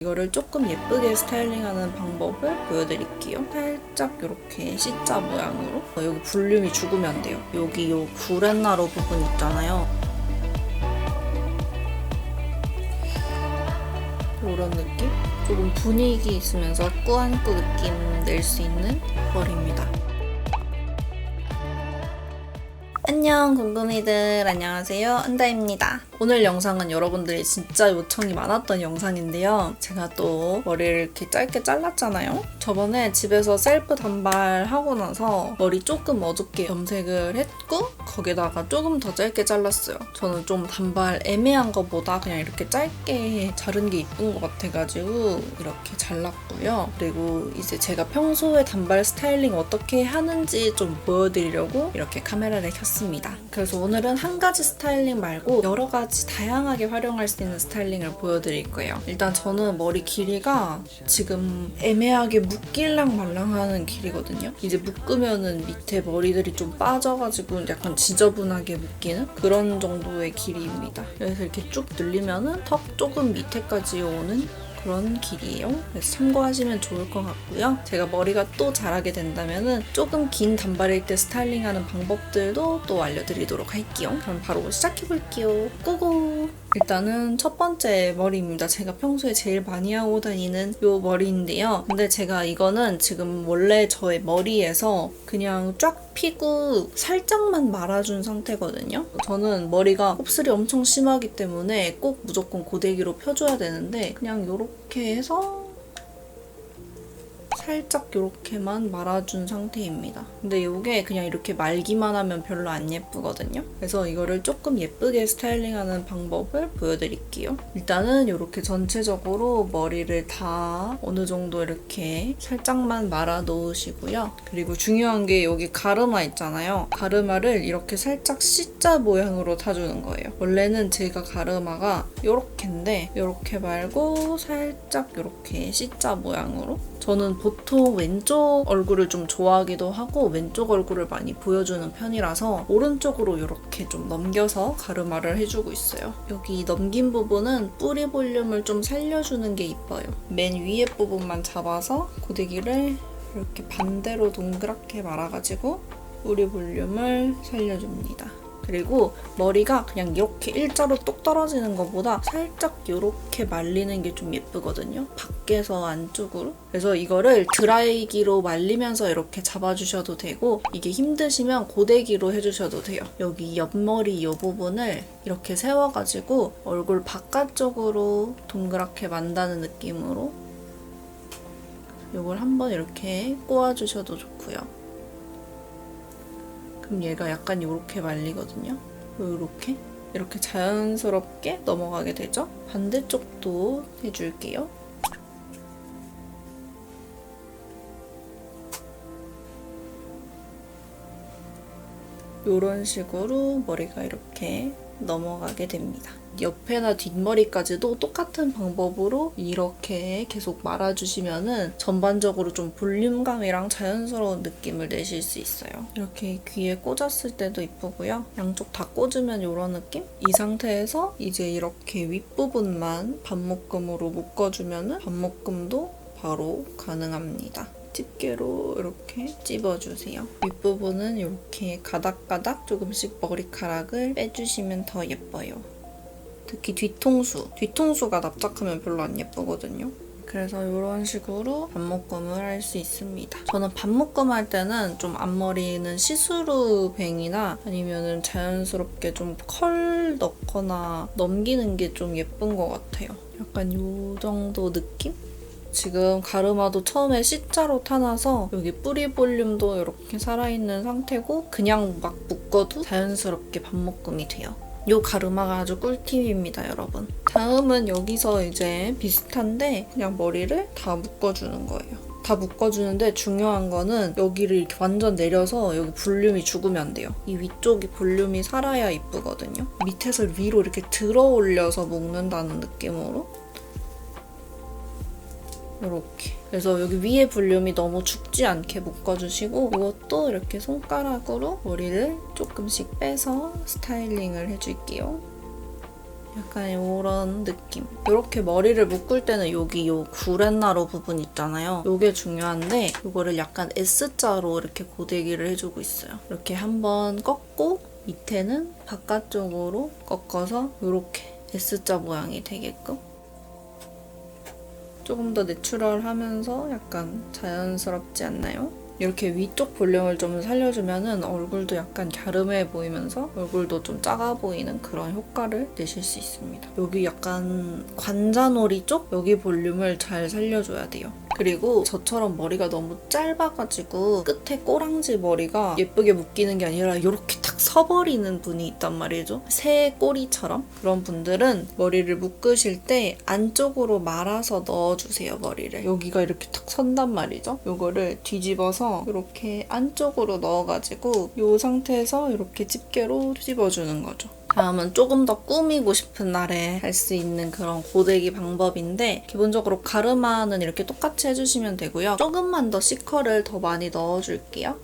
이거를 조금 예쁘게 스타일링하는 방법을 보여드릴게요. 살짝 이렇게 C자 모양으로 여기 볼륨이 죽으면 안 돼요. 여기 요 구렛나루 부분 있잖아요. 이런 느낌? 조금 분위기 있으면서 꾸안꾸 느낌 낼 수 있는 머리입니다. 안녕 궁금이들, 안녕하세요, 은다입니다. 오늘 영상은 여러분들이 진짜 요청이 많았던 영상인데요. 제가 또 머리를 이렇게 짧게 잘랐잖아요. 저번에 집에서 셀프 단발하고 나서 머리 조금 어둡게 염색을 했고 거기다가 조금 더 짧게 잘랐어요. 저는 좀 단발 애매한 것보다 그냥 이렇게 짧게 자른 게 이쁜 것 같아가지고 이렇게 잘랐고요. 그리고 이제 제가 평소에 단발 스타일링 어떻게 하는지 좀 보여드리려고 이렇게 카메라를 켰습니다. 그래서 오늘은 한 가지 스타일링 말고 여러 가지 다양하게 활용할 수 있는 스타일링을 보여드릴 거예요. 일단 저는 머리 길이가 지금 애매하게 묶일랑 말랑하는 길이거든요. 이제 묶으면은 밑에 머리들이 좀 빠져가지고 약간 지저분하게 묶이는 그런 정도의 길이입니다. 그래서 이렇게 쭉 늘리면은 턱 조금 밑에까지 오는 그런 길이에요. 그래서 참고하시면 좋을 것 같고요. 제가 머리가 또 자라게 된다면은 조금 긴 단발일 때 스타일링하는 방법들도 또 알려드리도록 할게요. 그럼 바로 시작해볼게요. 고고! 일단은 첫 번째 머리입니다. 제가 평소에 제일 많이 하고 다니는 이 머리인데요. 근데 제가 이거는 지금 원래 저의 머리에서 그냥 쫙 피고 살짝만 말아준 상태거든요. 저는 머리가 곱슬이 엄청 심하기 때문에 꼭 무조건 고데기로 펴줘야 되는데 그냥 이렇게 해서 살짝 이렇게만 말아준 상태입니다. 근데 이게 그냥 이렇게 말기만 하면 별로 안 예쁘거든요. 그래서 이거를 조금 예쁘게 스타일링하는 방법을 보여드릴게요. 일단은 이렇게 전체적으로 머리를 다 어느 정도 이렇게 살짝만 말아 놓으시고요. 그리고 중요한 게 여기 가르마 있잖아요. 가르마를 이렇게 살짝 C자 모양으로 타주는 거예요. 원래는 제가 가르마가 이렇게인데 이렇게 말고 살짝 이렇게 C자 모양으로. 저는 보통 왼쪽 얼굴을 좀 좋아하기도 하고 왼쪽 얼굴을 많이 보여주는 편이라서 오른쪽으로 이렇게 좀 넘겨서 가르마를 해주고 있어요. 여기 넘긴 부분은 뿌리 볼륨을 좀 살려주는 게 이뻐요. 맨 위에 부분만 잡아서 고데기를 이렇게 반대로 동그랗게 말아가지고 뿌리 볼륨을 살려줍니다. 그리고 머리가 그냥 이렇게 일자로 똑 떨어지는 것보다 살짝 이렇게 말리는 게 좀 예쁘거든요. 밖에서 안쪽으로. 그래서 이거를 드라이기로 말리면서 이렇게 잡아주셔도 되고 이게 힘드시면 고데기로 해주셔도 돼요. 여기 옆머리 이 부분을 이렇게 세워가지고 얼굴 바깥쪽으로 동그랗게 만다는 느낌으로 이걸 한번 이렇게 꼬아주셔도 좋고요. 그럼 얘가 약간 이렇게 말리거든요. 이렇게 자연스럽게 넘어가게 되죠. 반대쪽도 해줄게요. 이런 식으로 머리가 이렇게 넘어가게 됩니다. 옆에나 뒷머리까지도 똑같은 방법으로 이렇게 계속 말아주시면은 전반적으로 좀 볼륨감이랑 자연스러운 느낌을 내실 수 있어요. 이렇게 귀에 꽂았을 때도 이쁘고요. 양쪽 다 꽂으면 이런 느낌? 이 상태에서 이제 이렇게 윗부분만 반묶음으로 묶어주면은 반묶음도 바로 가능합니다. 집게로 이렇게 찝어주세요. 윗부분은 이렇게 가닥가닥 조금씩 머리카락을 빼주시면 더 예뻐요. 특히 뒤통수가 납작하면 별로 안 예쁘거든요. 그래서 이런 식으로 반묶음을 할 수 있습니다. 저는 반묶음 할 때는 좀 앞머리는 시스루 뱅이나 아니면은 자연스럽게 좀 컬 넣거나 넘기는 게 좀 예쁜 것 같아요. 약간 이 정도 느낌? 지금 가르마도 처음에 C자로 타놔서 여기 뿌리 볼륨도 이렇게 살아있는 상태고 그냥 막 묶어도 자연스럽게 반묶음이 돼요. 이 가르마가 아주 꿀팁입니다, 여러분. 다음은 여기서 이제 비슷한데 그냥 머리를 다 묶어주는 거예요. 다 묶어주는데 중요한 거는 여기를 이렇게 완전 내려서 여기 볼륨이 죽으면 안 돼요. 이 위쪽이 볼륨이 살아야 이쁘거든요. 밑에서 위로 이렇게 들어 올려서 묶는다는 느낌으로 이렇게. 그래서 여기 위에 볼륨이 너무 죽지 않게 묶어주시고 이것도 이렇게 손가락으로 머리를 조금씩 빼서 스타일링을 해줄게요. 약간 이런 느낌. 이렇게 머리를 묶을 때는 여기 요 구렛나루 부분 있잖아요. 요게 중요한데 요거를 약간 S자로 이렇게 고데기를 해주고 있어요. 이렇게 한번 꺾고 밑에는 바깥쪽으로 꺾어서 이렇게 S자 모양이 되게끔 조금 더 내추럴하면서 약간 자연스럽지 않나요? 이렇게 위쪽 볼륨을 좀 살려주면은 얼굴도 약간 갸름해 보이면서 얼굴도 좀 작아 보이는 그런 효과를 내실 수 있습니다. 여기 약간 관자놀이 쪽? 여기 볼륨을 잘 살려줘야 돼요. 그리고 저처럼 머리가 너무 짧아가지고 끝에 꼬랑지 머리가 예쁘게 묶이는 게 아니라 이렇게 탁 서버리는 분이 있단 말이죠. 새 꼬리처럼. 그런 분들은 머리를 묶으실 때 안쪽으로 말아서 넣어주세요, 머리를. 여기가 이렇게 탁 선단 말이죠. 요거를 뒤집어서 이렇게 안쪽으로 넣어가지고 이 상태에서 이렇게 집게로 뒤집어주는 거죠. 다음은 조금 더 꾸미고 싶은 날에 할 수 있는 그런 고데기 방법인데 기본적으로 가르마는 이렇게 똑같이 해주시면 되고요. 조금만 더 C컬을 더 많이 넣어줄게요.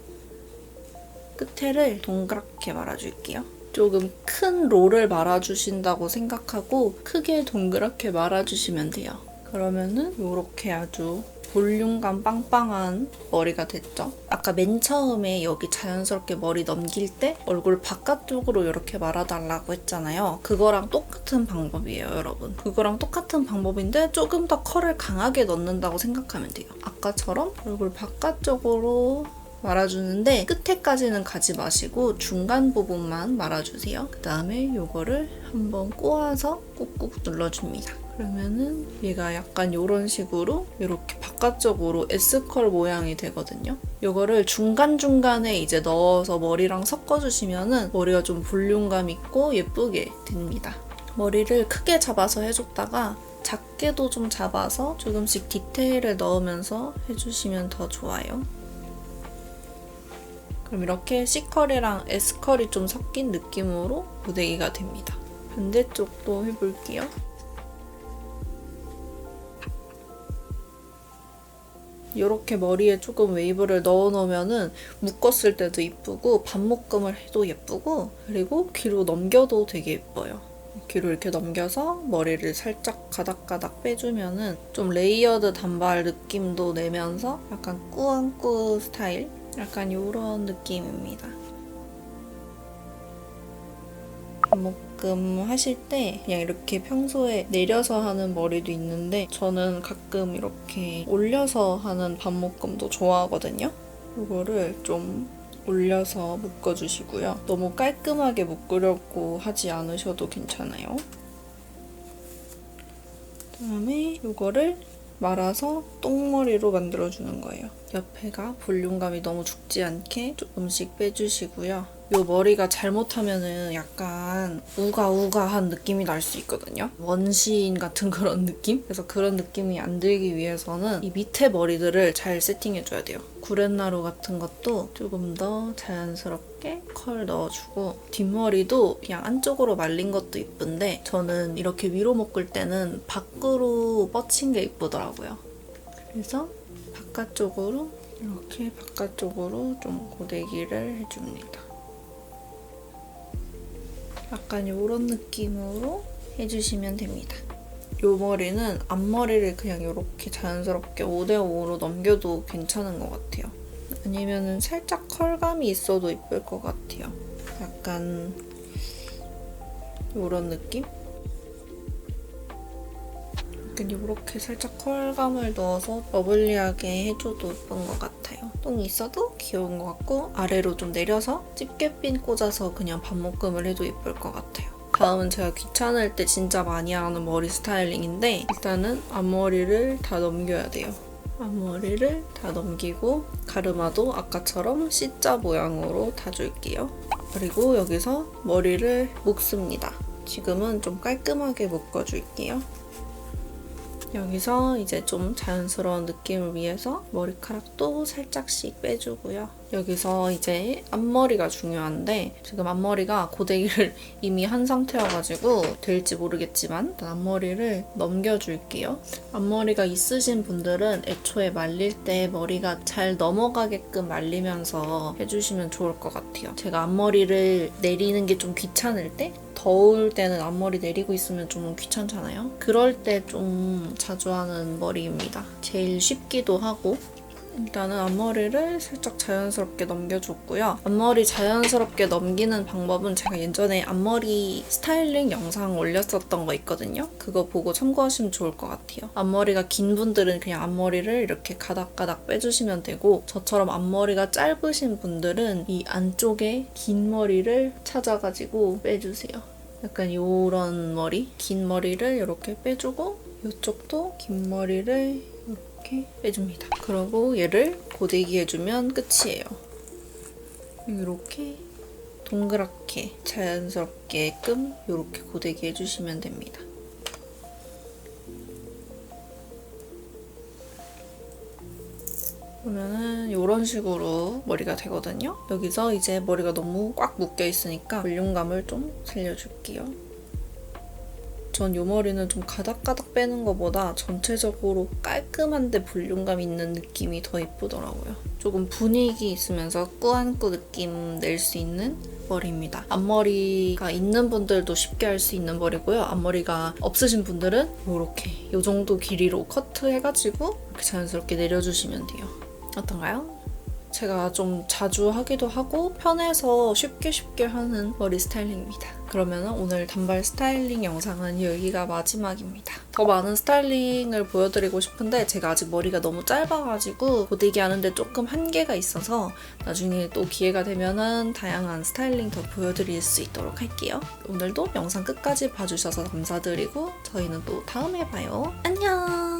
끝에를 동그랗게 말아줄게요. 조금 큰 롤을 말아주신다고 생각하고 크게 동그랗게 말아주시면 돼요. 그러면은 이렇게 아주 볼륨감 빵빵한 머리가 됐죠? 아까 맨 처음에 여기 자연스럽게 머리 넘길 때 얼굴 바깥쪽으로 이렇게 말아달라고 했잖아요. 그거랑 똑같은 방법이에요, 여러분. 그거랑 똑같은 방법인데 조금 더 컬을 강하게 넣는다고 생각하면 돼요. 아까처럼 얼굴 바깥쪽으로 말아주는데 끝에까지는 가지 마시고 중간 부분만 말아주세요. 그 다음에 이거를 한번 꼬아서 꾹꾹 눌러줍니다. 그러면은 얘가 약간 이런 식으로 이렇게 바깥쪽으로 S컬 모양이 되거든요. 이거를 중간중간에 이제 넣어서 머리랑 섞어주시면은 머리가 좀 볼륨감 있고 예쁘게 됩니다. 머리를 크게 잡아서 해줬다가 작게도 좀 잡아서 조금씩 디테일을 넣으면서 해주시면 더 좋아요. 그럼 이렇게 C컬이랑 S컬이 좀 섞인 느낌으로 고데기가 됩니다. 반대쪽도 해볼게요. 이렇게 머리에 조금 웨이브를 넣어놓으면은 묶었을 때도 이쁘고 반묶음을 해도 예쁘고 그리고 귀로 넘겨도 되게 예뻐요. 귀로 이렇게 넘겨서 머리를 살짝 가닥가닥 빼주면은 좀 레이어드 단발 느낌도 내면서 약간 꾸안꾸 스타일? 약간 이런 느낌입니다. 반묶음 하실 때 그냥 이렇게 평소에 내려서 하는 머리도 있는데 저는 가끔 이렇게 올려서 하는 반묶음도 좋아하거든요. 이거를 좀 올려서 묶어주시고요. 너무 깔끔하게 묶으려고 하지 않으셔도 괜찮아요. 그다음에 이거를 말아서 똥머리로 만들어주는 거예요. 옆에가 볼륨감이 너무 죽지 않게 조금씩 빼주시고요. 이 머리가 잘못하면은 약간 우가우가한 느낌이 날 수 있거든요. 원시인 같은 그런 느낌? 그래서 그런 느낌이 안 들기 위해서는 이 밑에 머리들을 잘 세팅해줘야 돼요. 구렛나루 같은 것도 조금 더 자연스럽게 컬 넣어주고 뒷머리도 그냥 안쪽으로 말린 것도 이쁜데 저는 이렇게 위로 묶을 때는 밖으로 뻗친 게 이쁘더라고요. 그래서 바깥쪽으로 이렇게 바깥쪽으로 좀 고데기를 해줍니다. 약간 이런 느낌으로 해주시면 됩니다. 이 머리는 앞머리를 그냥 이렇게 자연스럽게 5대5로 넘겨도 괜찮은 것 같아요. 아니면은 살짝 컬감이 있어도 예쁠 것 같아요. 약간 이런 느낌? 약간 이렇게 살짝 컬감을 넣어서 버블리하게 해줘도 예쁜 것 같아요. 똥이 있어도 귀여운 것 같고 아래로 좀 내려서 집게핀 꽂아서 그냥 반묶음을 해도 예쁠 것 같아요. 다음은 제가 귀찮을 때 진짜 많이 하는 머리 스타일링인데 일단은 앞머리를 다 넘겨야 돼요. 앞머리를 다 넘기고 가르마도 아까처럼 C자 모양으로 다줄게요. 그리고 여기서 머리를 묶습니다. 지금은 좀 깔끔하게 묶어줄게요. 여기서 이제 좀 자연스러운 느낌을 위해서 머리카락도 살짝씩 빼주고요. 여기서 이제 앞머리가 중요한데 지금 앞머리가 고데기를 이미 한 상태여가지고 될지 모르겠지만 일단 앞머리를 넘겨줄게요. 앞머리가 있으신 분들은 애초에 말릴 때 머리가 잘 넘어가게끔 말리면서 해주시면 좋을 것 같아요. 제가 앞머리를 내리는 게 좀 귀찮을 때 더울 때는 앞머리 내리고 있으면 좀 귀찮잖아요. 그럴 때 좀 자주 하는 머리입니다. 제일 쉽기도 하고. 일단은 앞머리를 살짝 자연스럽게 넘겨줬고요. 앞머리 자연스럽게 넘기는 방법은 제가 예전에 앞머리 스타일링 영상 올렸었던 거 있거든요. 그거 보고 참고하시면 좋을 것 같아요. 앞머리가 긴 분들은 그냥 앞머리를 이렇게 가닥가닥 빼주시면 되고, 저처럼 앞머리가 짧으신 분들은 이 안쪽에 긴 머리를 찾아가지고 빼주세요. 약간 요런 머리, 긴 머리를 이렇게 빼주고, 이쪽도 긴 머리를 이렇게 빼줍니다. 그리고 얘를 고데기 해주면 끝이에요. 이렇게 동그랗게 자연스럽게끔 이렇게 고데기 해주시면 됩니다. 그러면은 이런 식으로 머리가 되거든요. 여기서 이제 머리가 너무 꽉 묶여 있으니까 볼륨감을 좀 살려줄게요. 전 이 머리는 좀 가닥가닥 빼는 것보다 전체적으로 깔끔한데 볼륨감 있는 느낌이 더 예쁘더라고요. 조금 분위기 있으면서 꾸안꾸 느낌 낼 수 있는 머리입니다. 앞머리가 있는 분들도 쉽게 할 수 있는 머리고요. 앞머리가 없으신 분들은 이렇게 이 정도 길이로 커트해가지고 이렇게 자연스럽게 내려주시면 돼요. 어떤가요? 제가 좀 자주 하기도 하고 편해서 쉽게 하는 머리 스타일링입니다. 그러면 오늘 단발 스타일링 영상은 여기가 마지막입니다. 더 많은 스타일링을 보여드리고 싶은데 제가 아직 머리가 너무 짧아가지고 고데기 하는데 조금 한계가 있어서 나중에 또 기회가 되면은 다양한 스타일링 더 보여드릴 수 있도록 할게요. 오늘도 영상 끝까지 봐주셔서 감사드리고 저희는 또 다음에 봐요. 안녕!